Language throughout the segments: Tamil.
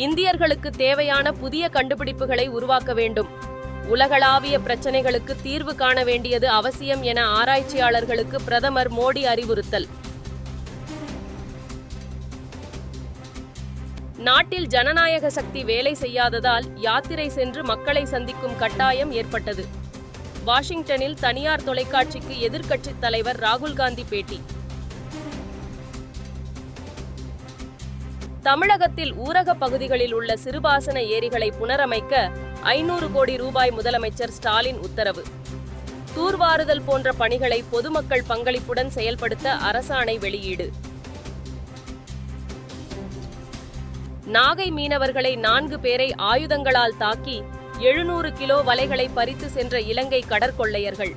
இந்தியர்களுக்கு தேவையான புதிய கண்டுபிடிப்புகளை உருவாக்க வேண்டும். உலகளாவிய பிரச்சினைகளுக்கு தீர்வு காண வேண்டியது அவசியம் என ஆராய்ச்சியாளர்களுக்கு பிரதமர் மோடி அறிவுறுத்தல். நாட்டில் ஜனநாயக சக்தி வேலை செய்யாததால் யாத்திரை சென்று மக்களை சந்திக்கும் கட்டாயம் ஏற்பட்டது. வாஷிங்டனில் தனியார் தொலைக்காட்சிக்கு எதிர்க்கட்சித் தலைவர் ராகுல் காந்தி பேட்டி. தமிழகத்தில் ஊரக பகுதிகளில் உள்ள சிறுபாசன ஏரிகளை புனரமைக்க 500 கோடி ரூபாய் முதலமைச்சர் ஸ்டாலின் உத்தரவு. தூர்வாறுதல் போன்ற பணிகளை பொதுமக்கள் பங்களிப்புடன் செயல்படுத்த அரசாணை வெளியீடு. நாகை மீனவர்களை 4 பேரை ஆயுதங்களால் தாக்கி 700 கிலோ வலைகளை பறித்து சென்ற இலங்கை கடற்கொள்ளையர்கள்.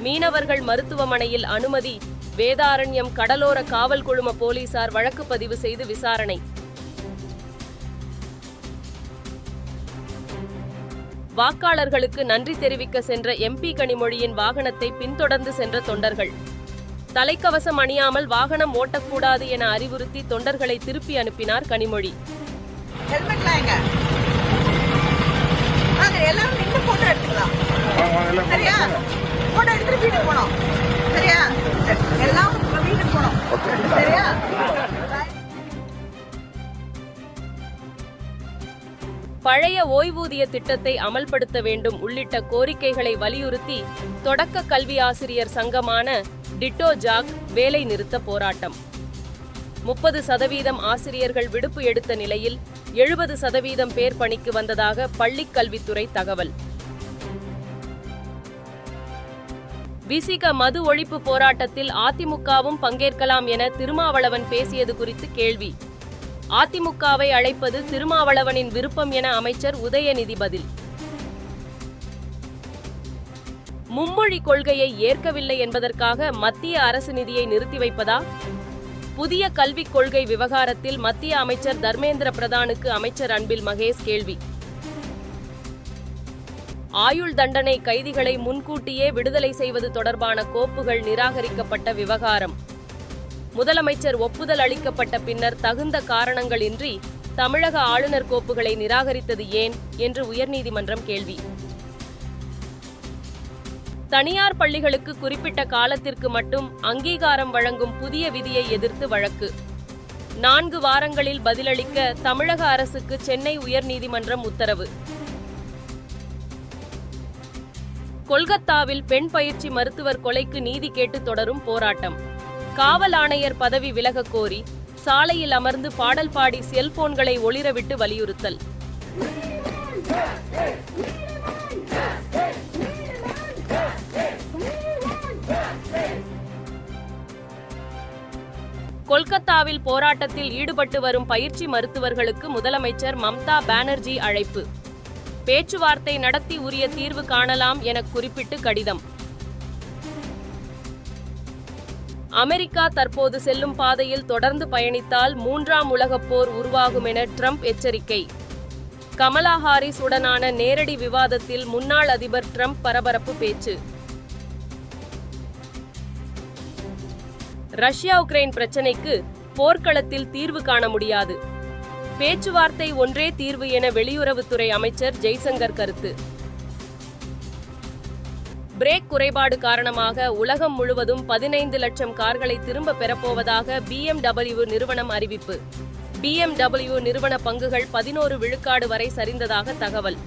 மீனவர்கள் மருத்துவமனையில் அனுமதி. வேதாரண்யம் கடலோர காவல் குழும போலீசார் வழக்கு பதிவு செய்து விசாரணை. வாக்காளர்களுக்கு நன்றி தெரிவிக்க சென்ற எம்பி கனிமொழியின் வாகனத்தை பின்தொடர்ந்து சென்ற தொண்டர்கள். தலைக்கவசம் அணியாமல் வாகனம் ஓட்டக்கூடாது என அறிவுறுத்தி தொண்டர்களை திருப்பி அனுப்பினார் கனிமொழி. பழைய ஓய்வூதிய திட்டத்தை அமல்படுத்த வேண்டும் உள்ளிட்ட கோரிக்கைகளை வலியுறுத்தி தொடக்க கல்வி ஆசிரியர் சங்கமான டிட்டோ ஜாக் வேலை நிறுத்த போராட்டம். 30% ஆசிரியர்கள் விடுப்பு எடுத்த நிலையில் 70% பேர் பணிக்கு வந்ததாக பள்ளிக் கல்வித்துறை தகவல். விசிக மது ஒழிப்பு போராட்டத்தில் அதிமுகவும் பங்கேற்கலாம் என திருமாவளவன் பேசியது குறித்து கேள்வி. அதிமுகவை அழைப்பது திருமாவளவனின் விருப்பம் என அமைச்சர் உதயநிதி பதில். மும்மொழி கொள்கையை ஏற்கவில்லை என்பதற்காக மத்திய அரசு நிதியை நிறுத்தி வைப்பதா? புதிய கல்விக் கொள்கை விவகாரத்தில் மத்திய அமைச்சர் தர்மேந்திர பிரதானுக்கு அமைச்சர் அன்பில் மகேஷ் கேள்வி. ஆயுள் தண்டனை கைதிகளை முன்கூட்டியே விடுதலை செய்வது தொடர்பான கோப்புகள் நிராகரிக்கப்பட்ட விவகாரம். முதலமைச்சர் ஒப்புதல் அளிக்கப்பட்ட பின்னர் தகுந்த காரணங்களின்றி தமிழக ஆளுநர் கோப்புகளை நிராகரித்தது ஏன் என்று உயர்நீதிமன்றம் கேள்வி. தனியார் பள்ளிகளுக்கு குறிப்பிட்ட காலத்திற்கு மட்டும் அங்கீகாரம் வழங்கும் புதிய விதியை எதிர்த்து வழக்கு. 4 வாரங்களில் பதிலளிக்க தமிழக அரசுக்கு சென்னை உயர்நீதிமன்றம் உத்தரவு. கொல்கத்தாவில் பெண் பயிற்சி மருத்துவர் கொலைக்கு நீதி கேட்டு தொடரும் போராட்டம். காவல் ஆணையர் பதவி விலகக் கோரி சாலையில் அமர்ந்து பாடல் பாடி செல்போன்களை ஒளிரவிட்டு வலியுறுத்தல். கொல்கத்தாவில் போராட்டத்தில் ஈடுபட்டு வரும் பயிற்சி மருத்துவர்களுக்கு முதலமைச்சர் மம்தா பானர்ஜி அழைப்பு. பேச்சுவார்த்தை நடத்தி உரிய தீர்வு காணலாம் என குறிப்பிட்டு கடிதம். அமெரிக்கா தற்போது செல்லும் பாதையில் தொடர்ந்து பயணித்தால் 3ஆம் உலகப் போர் உருவாகும் என ட்ரம்ப் எச்சரிக்கை. கமலா ஹாரிஸ் உடனான நேரடி விவாதத்தில் முன்னாள் அதிபர் ட்ரம்ப் பரபரப்பு பேச்சு. ரஷ்யா உக்ரைன் பிரச்சினைக்கு போர்க்களத்தில் தீர்வு காண முடியாது. பேச்சுவார்த்தை ஒன்றே தீர்வு என வெளியுறவுத்துறை அமைச்சர் ஜெய்சங்கர் கருத்து. பிரேக் குறைபாடு காரணமாக உலகம் முழுவதும் 15 லட்சம் கார்களை திரும்ப பெறப்போவதாக BMW நிறுவனம் அறிவிப்பு. BMW நிறுவன பங்குகள் 11 விழுக்காடு வரை சரிந்ததாக தகவல்.